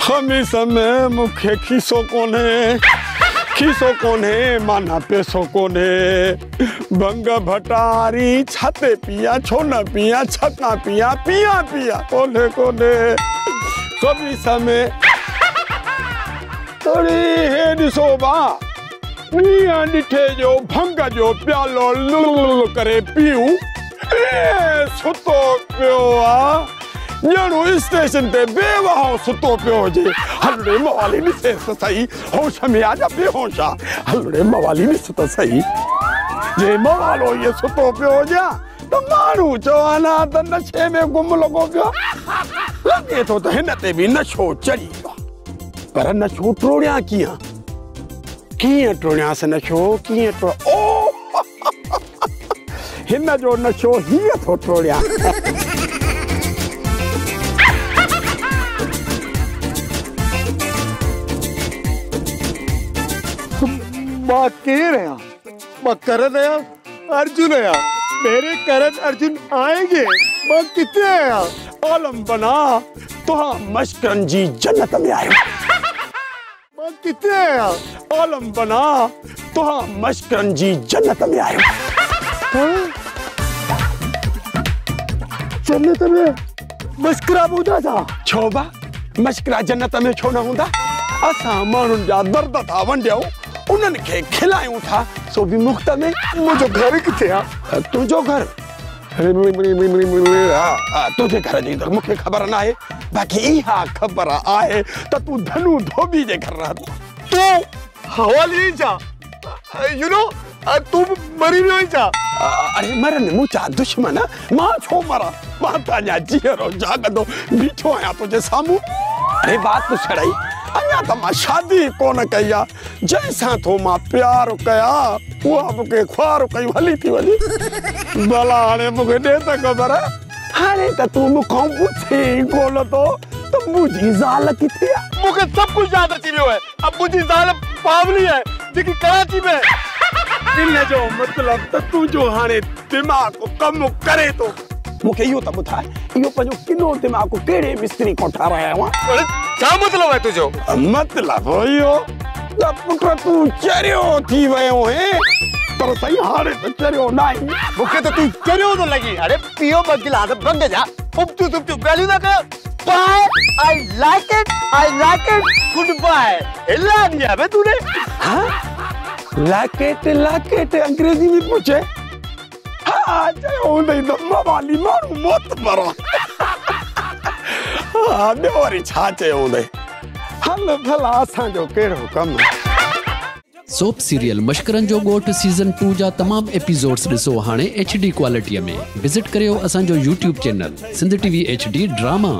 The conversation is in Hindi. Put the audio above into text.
खमीस में मुखे खीसो कोने माना पैसो कोने बंग भटारी छाते पिया छोना पिया छका पिया पिया पिया कोने खमीस में थोड़ी हेड सोबा मियां डिठे जो भंग जो प्यालो लुल करे पीऊ सुतो पियो आ ॼणो स्टेशन ते बेवाहो सुतो पियो हुजे। हलड़े मवाली ॾिसे त सही होश में आ जा बेहोश आ। हलड़े मवाली ॾिस त सही जे मवालो ये सुतो पियो हुजे त माण्हू चवनि त नशे में गुम लॻो पियो लॻे थो त हिन ते बि नशो चढ़ी वियो पर नशो टोड़ियां कीअं टोड़ियांसि नशो कीअं ओ हिन जो नशो हीअं थो टोड़ियां। मां केर आया? मां करण आया अर्जुन आया। मेरे करण अर्जुन आएंगे। मां कितने आया? आलम बना तो मशकरन जी जन्नत में आयो। मां कितने आया? आलम बना तो मशकरन जी जन्नत में आयो। जन्नत में मशकरा बुधा था छोबा मशकरा जन्नत में छो न हूंदा। असां माण्हुनि जा दर्द था वंडियूं उन्हनि खे खिलायूं था सो भी मुफ्त में। मुझे घर किथे आ? तुझो घर तुझे घर जी तो मुझे खबर ना है बाकी इहा खबर आहे त तू धनु धोबी जे घर रह तू हवाली जा यू नो तू मरी नहीं जा। अरे मरन मुचा दुश्मन मां छो मरा मां ताजा जीरो जागदो बीठो आया तुझे सामू। अरे बात तो छड़ाई अञा त मां शादी कोन कई आ जैसा तो मां प्यार कया उहा मुके ख्वार कई हली थी वली भला हाणे मुके दे त खबर हाणे त तू मुखो पूछे कोन तो त मुजी ज़ाल किथे आ? मुके सब कुछ याद अची वियो है। अब मुजी ज़ाल पावली है जेकी कराची में। इन जो मतलब त तू जो हाणे दिमाग कम करे तो मुखे यो त बुधाए यो पंजो किनो दिमाग को केड़े मिस्त्री को ठाराया हुआ? अरे क्या मतलब है तुझो? मतलब यो जब पुत्र तू चरियो थी वयो है पर सही हारे तो चरियो नहीं मुखे तो तू चरियो तो लगी। अरे पियो बगिला तो बंग जा अब तू वैल्यू ना कर। Bye I like it goodbye हिला दिया बे तूने। हां लाकेट अंग्रेजी में पूछे हाँ चयो नहीं तो मवाली मारू मौत मरो हाँ बेवरी छा चयो नहीं हल भला असां जो केड़ो कम। सोप सीरियल मशकरन जो गोठ सीजन 2 जा तमाम एपिसोड्स ॾिसो हाणे HD क्वालिटीअ में। विजिट करियो असां जो YouTube channel Sindh TV HD drama.